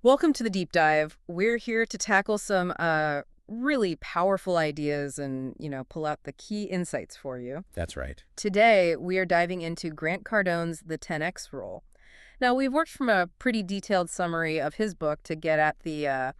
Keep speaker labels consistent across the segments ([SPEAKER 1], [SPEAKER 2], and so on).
[SPEAKER 1] Welcome to the deep dive. We're here to tackle some really powerful ideas and, pull out the key insights for you.
[SPEAKER 2] That's right.
[SPEAKER 1] Today, we are diving into Grant Cardone's The 10X Rule. Now, we've worked from a pretty detailed summary of his book to get at the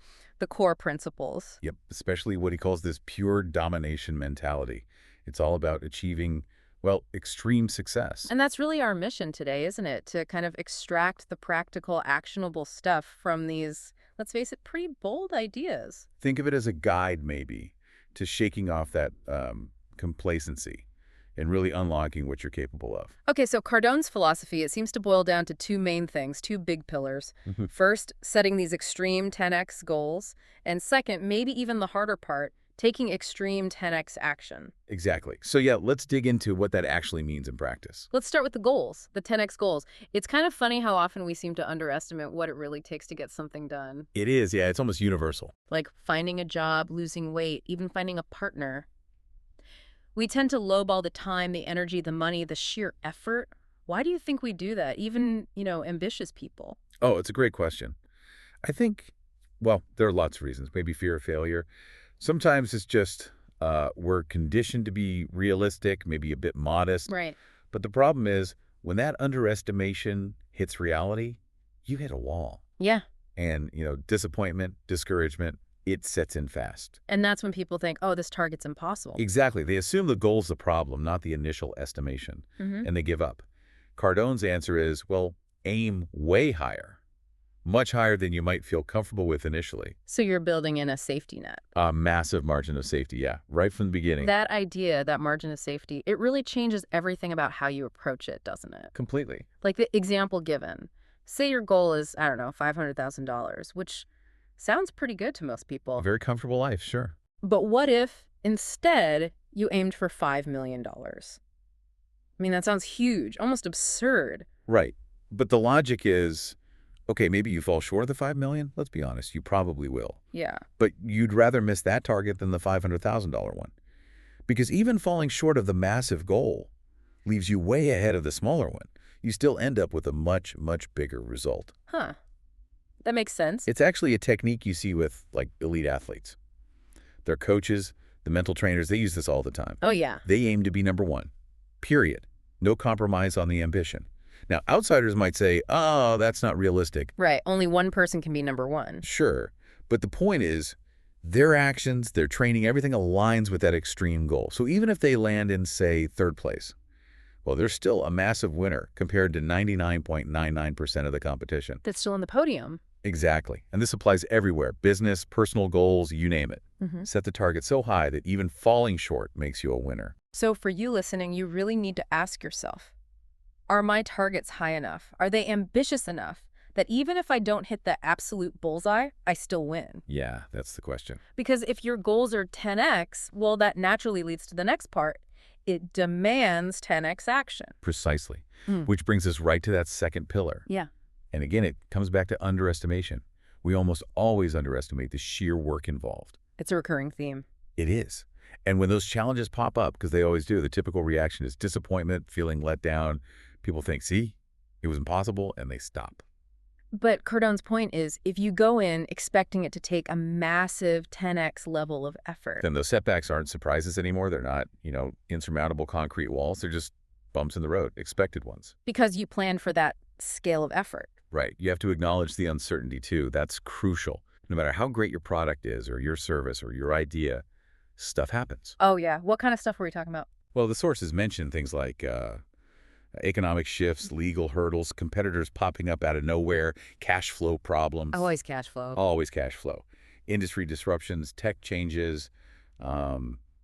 [SPEAKER 1] core principles.
[SPEAKER 2] Yep. Especially what he calls this pure domination mentality. It's all about achieving, well, extreme success.
[SPEAKER 1] And that's really our mission today, isn't it? To kind of extract the practical, actionable stuff from these, let's face it, pretty bold ideas.
[SPEAKER 2] Think of it as a guide, maybe, to shaking off that complacency and really unlocking what you're capable of.
[SPEAKER 1] Okay, so Cardone's philosophy, it seems to boil down to two main things, two big pillars.
[SPEAKER 2] Mhm.
[SPEAKER 1] First, setting these extreme 10x goals, and second, maybe even the harder part, taking extreme 10x action.
[SPEAKER 2] Exactly. So yeah, let's dig into what that actually means in practice.
[SPEAKER 1] Let's start with the goals, the 10x goals. It's kind of funny how often we seem to underestimate what it really takes to get something done.
[SPEAKER 2] It is, yeah, it's almost universal.
[SPEAKER 1] Like finding a job, losing weight, even finding a partner. We tend to lowball the time, the energy, the money, the sheer effort. Why do you think we do that? Even, ambitious people.
[SPEAKER 2] Oh, it's a great question. I think, well, there are lots of reasons. Maybe fear of failure. Sometimes it's just we're conditioned to be realistic, maybe a bit modest.
[SPEAKER 1] Right.
[SPEAKER 2] But the problem is when that underestimation hits reality, you hit a wall.
[SPEAKER 1] Yeah.
[SPEAKER 2] And, disappointment, discouragement, it sets in fast.
[SPEAKER 1] And that's when people think, oh, this target's impossible.
[SPEAKER 2] Exactly. They assume the goal's the problem, not the initial estimation,
[SPEAKER 1] Hmm.
[SPEAKER 2] and they give up. Cardone's answer is, well, aim way higher, much higher than you might feel comfortable with initially.
[SPEAKER 1] So you're building in a safety net.
[SPEAKER 2] A massive margin of safety, yeah, right from the beginning.
[SPEAKER 1] That idea, that margin of safety, it really changes everything about how you approach it, doesn't it?
[SPEAKER 2] Completely.
[SPEAKER 1] Like the example given. Say your goal is, I don't know, $500,000, which sounds pretty good to most people.
[SPEAKER 2] A very comfortable life, sure.
[SPEAKER 1] But what if instead you aimed for $5 million? I mean, that sounds huge, almost absurd.
[SPEAKER 2] Right. But the logic is, okay, maybe you fall short of the 5 million. Let's be honest, you probably will.
[SPEAKER 1] Yeah.
[SPEAKER 2] But you'd rather miss that target than the $500,000 one. Because even falling short of the massive goal leaves you way ahead of the smaller one. You still end up with a much, much bigger result.
[SPEAKER 1] Huh. That makes sense.
[SPEAKER 2] It's actually a technique you see with, like, elite athletes. Their coaches, the mental trainers, they use this all the time.
[SPEAKER 1] Oh, yeah.
[SPEAKER 2] They aim to be number one, period. No compromise on the ambition. Now, outsiders might say, oh, that's not realistic.
[SPEAKER 1] Right. Only one person can be number one.
[SPEAKER 2] Sure. But the point is, their actions, their training, everything aligns with that extreme goal. So even if they land in, say, third place, well, they're still a massive winner compared to 99.99% of the competition.
[SPEAKER 1] That's still on the podium.
[SPEAKER 2] Exactly. And this applies everywhere. Business, personal goals, you name it.
[SPEAKER 1] Hmm.
[SPEAKER 2] Set the target so high that even falling short makes you a winner.
[SPEAKER 1] So for you listening, you really need to ask yourself, are my targets high enough? Are they ambitious enough that even if I don't hit the absolute bullseye, I still win?
[SPEAKER 2] Yeah, that's the question.
[SPEAKER 1] Because if your goals are 10x, well, that naturally leads to the next part. It demands 10x action.
[SPEAKER 2] Precisely.
[SPEAKER 1] Mm.
[SPEAKER 2] Which brings us right to that second pillar.
[SPEAKER 1] Yeah.
[SPEAKER 2] And again, it comes back to underestimation. We almost always underestimate the sheer work involved.
[SPEAKER 1] It's a recurring theme.
[SPEAKER 2] It is. And when those challenges pop up, because they always do, the typical reaction is disappointment, feeling let down. People think, see, it was impossible, and they stop.
[SPEAKER 1] But Cardone's point is, if you go in expecting it to take a massive 10x level of effort,
[SPEAKER 2] Then those setbacks aren't surprises anymore. They're not, insurmountable concrete walls. They're just bumps in the road, expected ones.
[SPEAKER 1] because you planned for that scale of effort.
[SPEAKER 2] Right. You have to acknowledge the uncertainty, too. That's crucial. No matter how great your product is or your service or your idea, stuff happens.
[SPEAKER 1] Oh, yeah. What kind of stuff were we talking about?
[SPEAKER 2] Well, the sources mention things like economic shifts, legal hurdles, competitors popping up out of nowhere, cash flow problems.
[SPEAKER 1] Always cash flow.
[SPEAKER 2] Always cash flow. Industry disruptions, tech changes,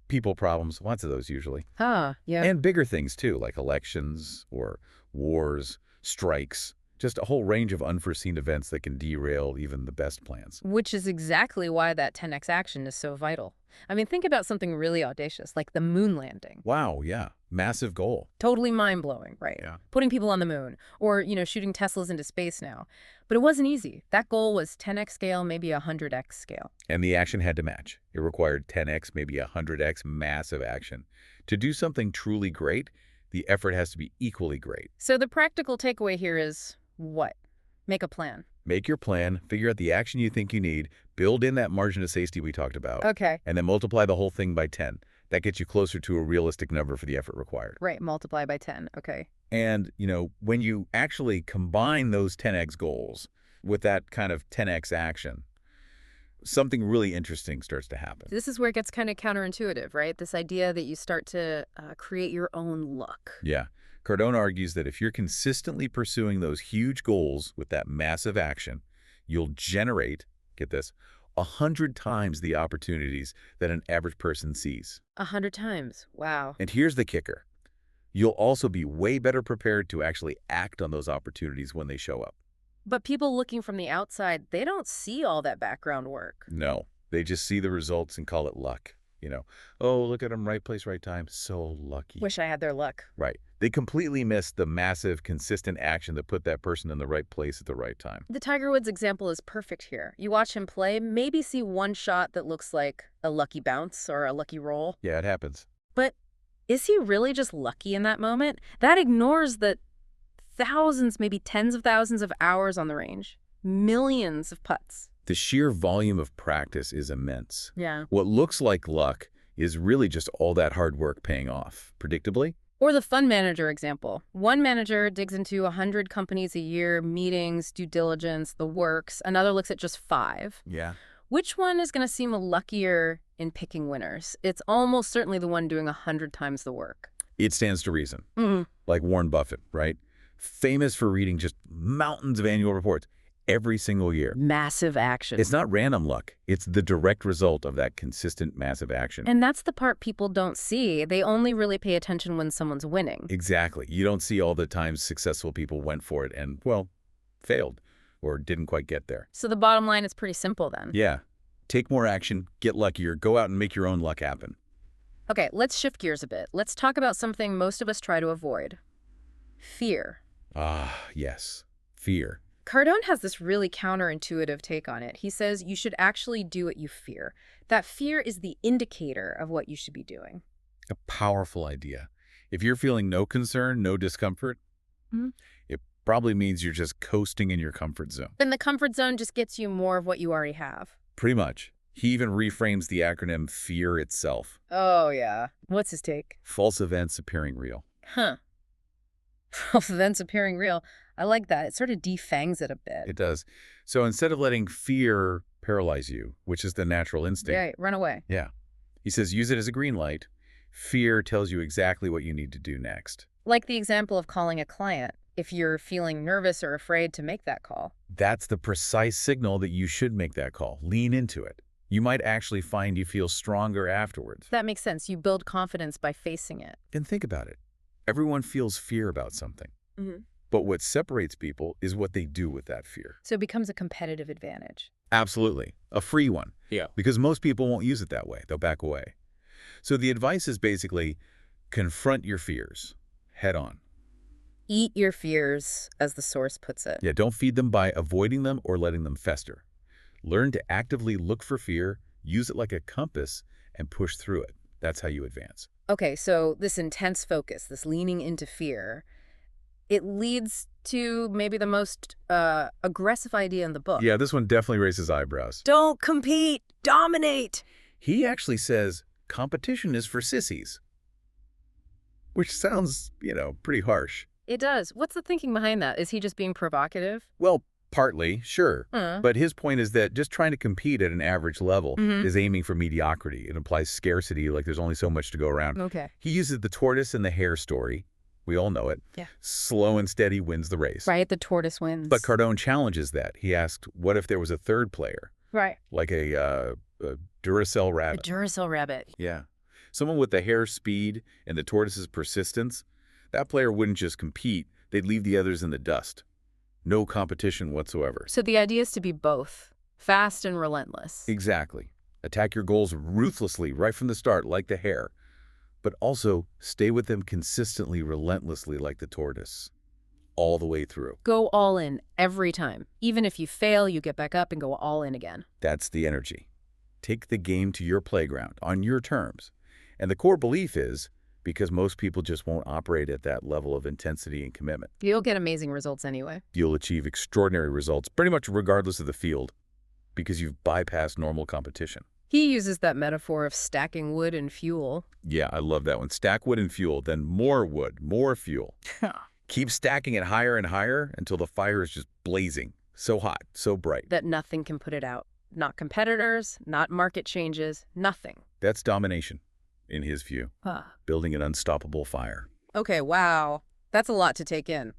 [SPEAKER 2] people problems, lots of those usually.
[SPEAKER 1] Huh, yeah.
[SPEAKER 2] And bigger things, too, like elections or wars, strikes, just a whole range of unforeseen events that can derail even the best plans.
[SPEAKER 1] Which is exactly why that 10x action is so vital. I mean, think about something really audacious, like the moon landing.
[SPEAKER 2] Wow, yeah, massive goal.
[SPEAKER 1] Totally mind-blowing, right?
[SPEAKER 2] Yeah.
[SPEAKER 1] Putting people on the moon, or, shooting Teslas into space now. But it wasn't easy. That goal was 10x scale, maybe 100x scale.
[SPEAKER 2] And the action had to match. It required 10x, maybe 100x massive action. To do something truly great, the effort has to be equally great.
[SPEAKER 1] So the practical takeaway here is what? Make a plan.
[SPEAKER 2] Make your plan, figure out the action you think you need, build in that margin of safety we talked about,
[SPEAKER 1] Okay.
[SPEAKER 2] and then multiply the whole thing by 10. That gets you closer to a realistic number for the effort required.
[SPEAKER 1] Right, multiply by 10. Okay.
[SPEAKER 2] And, when you actually combine those 10x goals with that kind of 10x action, something really interesting starts to happen.
[SPEAKER 1] This is where it gets kind of counterintuitive, right? This idea that you start to create your own luck.
[SPEAKER 2] Yeah. Cardone argues that if you're consistently pursuing those huge goals with that massive action, you'll generate, get this, 100 times the opportunities that an average person sees.
[SPEAKER 1] 100 times. Wow.
[SPEAKER 2] And here's the kicker. You'll also be way better prepared to actually act on those opportunities when they show up.
[SPEAKER 1] But people looking from the outside, they don't see all that background work.
[SPEAKER 2] No, they just see the results and call it luck. Oh, look at them, right place, right time. So lucky.
[SPEAKER 1] Wish I had their luck.
[SPEAKER 2] Right. They completely miss the massive, consistent action that put that person in the right place at the right time.
[SPEAKER 1] The Tiger Woods example is perfect here. You watch him play, maybe see one shot that looks like a lucky bounce or a lucky roll.
[SPEAKER 2] Yeah, it happens.
[SPEAKER 1] But is he really just lucky in that moment? That ignores the thousands, maybe tens of thousands of hours on the range. Millions of putts.
[SPEAKER 2] The sheer volume of practice is immense.
[SPEAKER 1] Yeah.
[SPEAKER 2] What looks like luck is really just all that hard work paying off, predictably.
[SPEAKER 1] Or the fund manager example. One manager digs into 100 companies a year, meetings, due diligence, the works. Another looks at just 5.
[SPEAKER 2] Yeah.
[SPEAKER 1] Which one is going to seem luckier in picking winners? It's almost certainly the one doing 100 times the work.
[SPEAKER 2] It stands to reason.
[SPEAKER 1] Mm-hmm.
[SPEAKER 2] Like Warren Buffett, right? Famous for reading just mountains of annual reports every single year.
[SPEAKER 1] Massive action.
[SPEAKER 2] It's not random luck. It's the direct result of that consistent massive action.
[SPEAKER 1] And that's the part people don't see. They only really pay attention when someone's winning.
[SPEAKER 2] Exactly. You don't see all the times successful people went for it and, well, failed or didn't quite get there.
[SPEAKER 1] So the bottom line is pretty simple then.
[SPEAKER 2] Yeah. Take more action, get luckier, go out and make your own luck happen.
[SPEAKER 1] Okay, let's shift gears a bit. Let's talk about something most of us try to avoid. Fear.
[SPEAKER 2] Ah, yes. Fear.
[SPEAKER 1] Cardone has this really counterintuitive take on it. He says you should actually do what you fear. That fear is the indicator of what you should be doing.
[SPEAKER 2] A powerful idea. If you're feeling no concern, no discomfort, it probably means you're just coasting in your comfort zone.
[SPEAKER 1] Then the comfort zone just gets you more of what you already have.
[SPEAKER 2] Pretty much. He even reframes the acronym FEAR itself.
[SPEAKER 1] Oh, yeah. What's his take?
[SPEAKER 2] False events appearing real.
[SPEAKER 1] Huh. False events appearing real. I like that. It sort of defangs it a bit.
[SPEAKER 2] It does. So instead of letting fear paralyze you, which is the natural instinct.
[SPEAKER 1] Right, run away.
[SPEAKER 2] Yeah. He says use it as a green light. Fear tells you exactly what you need to do next.
[SPEAKER 1] Like the example of calling a client. If you're feeling nervous or afraid to make that call.
[SPEAKER 2] That's the precise signal that you should make that call. Lean into it. You might actually find you feel stronger afterwards.
[SPEAKER 1] That makes sense. You build confidence by facing it.
[SPEAKER 2] And think about it. Everyone feels fear about something.
[SPEAKER 1] Mm-hmm.
[SPEAKER 2] But what separates people is what they do with that fear.
[SPEAKER 1] So it becomes a competitive advantage.
[SPEAKER 2] Absolutely. A free one.
[SPEAKER 1] Yeah.
[SPEAKER 2] Because most people won't use it that way. They'll back away. So the advice is basically confront your fears head on.
[SPEAKER 1] Eat your fears, as the source puts it.
[SPEAKER 2] Yeah, don't feed them by avoiding them or letting them fester. Learn to actively look for fear, use it like a compass, and push through it. That's how you advance.
[SPEAKER 1] Okay, so this intense focus, this leaning into fear, it leads to maybe the most aggressive idea in the book.
[SPEAKER 2] Yeah, this one definitely raises eyebrows.
[SPEAKER 1] Don't compete, dominate.
[SPEAKER 2] He actually says competition is for sissies, which sounds, pretty harsh.
[SPEAKER 1] It does. What's the thinking behind that? Is he just being provocative?
[SPEAKER 2] Well, partly, sure. But his point is that just trying to compete at an average level is aiming for mediocrity. It implies scarcity, like there's only so much to go around.
[SPEAKER 1] Okay.
[SPEAKER 2] He uses the tortoise and the hare story. We all know it.
[SPEAKER 1] Yeah.
[SPEAKER 2] Slow and steady wins the race.
[SPEAKER 1] Right, the tortoise wins.
[SPEAKER 2] But Cardone challenges that. He asked, what if there was a third player?
[SPEAKER 1] Right.
[SPEAKER 2] Like a Duracell rabbit.
[SPEAKER 1] A Duracell rabbit.
[SPEAKER 2] Yeah. Someone with the hare's speed and the tortoise's persistence. That player wouldn't just compete. They'd leave the others in the dust. No competition whatsoever.
[SPEAKER 1] So the idea is to be both, fast and relentless.
[SPEAKER 2] Exactly. Attack your goals ruthlessly right from the start, like the hare. But also stay with them consistently, relentlessly, like the tortoise. All the way through.
[SPEAKER 1] Go all in every time. Even if you fail, you get back up and go all in again.
[SPEAKER 2] That's the energy. Take the game to your playground, on your terms. And the core belief is, because most people just won't operate at that level of intensity and commitment.
[SPEAKER 1] You'll get amazing results anyway.
[SPEAKER 2] You'll achieve extraordinary results pretty much regardless of the field because you've bypassed normal competition.
[SPEAKER 1] He uses that metaphor of stacking wood and fuel.
[SPEAKER 2] Yeah, I love that one. Stack wood and fuel, then more wood, more fuel. Keep stacking it higher and higher until the fire is just blazing. So hot, so bright.
[SPEAKER 1] That nothing can put it out. Not competitors, not market changes, nothing.
[SPEAKER 2] That's domination, in his view.
[SPEAKER 1] Ah.
[SPEAKER 2] Building an unstoppable fire.
[SPEAKER 1] Okay, wow. That's a lot to take in.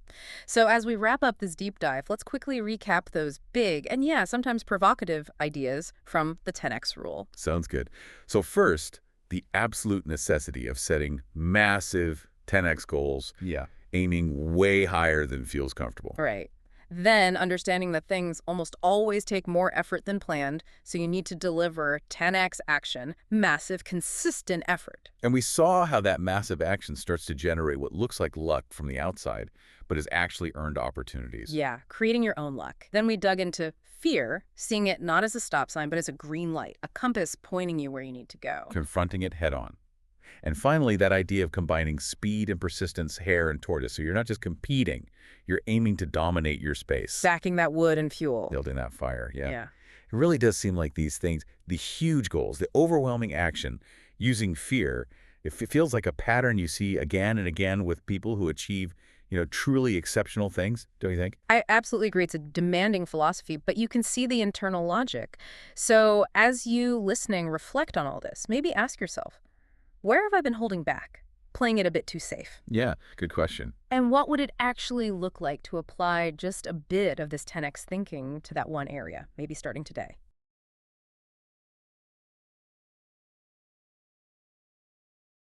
[SPEAKER 1] So as we wrap up this deep dive, let's quickly recap those big and, yeah, sometimes provocative ideas from the 10X rule.
[SPEAKER 2] Sounds good. So first, the absolute necessity of setting massive 10X goals. Yeah. Aiming way higher than feels comfortable.
[SPEAKER 1] Right. Then understanding that things almost always take more effort than planned, so you need to deliver 10X action, massive, consistent effort.
[SPEAKER 2] And we saw how that massive action starts to generate what looks like luck from the outside, but is actually earned opportunities.
[SPEAKER 1] Yeah, creating your own luck. Then we dug into fear, seeing it not as a stop sign, but as a green light, a compass pointing you where you need to go.
[SPEAKER 2] Confronting it head on. And finally, that idea of combining speed and persistence, hare and tortoise. So you're not just competing, you're aiming to dominate your space.
[SPEAKER 1] Stacking that wood and fuel.
[SPEAKER 2] Building that fire, yeah.
[SPEAKER 1] Yeah.
[SPEAKER 2] It really does seem like these things, the huge goals, the overwhelming action, using fear, it feels like a pattern you see again and again with people who achieve, truly exceptional things, don't you think?
[SPEAKER 1] I absolutely agree. It's a demanding philosophy, but you can see the internal logic. So as you listening reflect on all this, maybe ask yourself, where have I been holding back? Playing it a bit too safe?
[SPEAKER 2] Yeah, good question.
[SPEAKER 1] And what would it actually look like to apply just a bit of this 10X thinking to that one area, maybe starting today?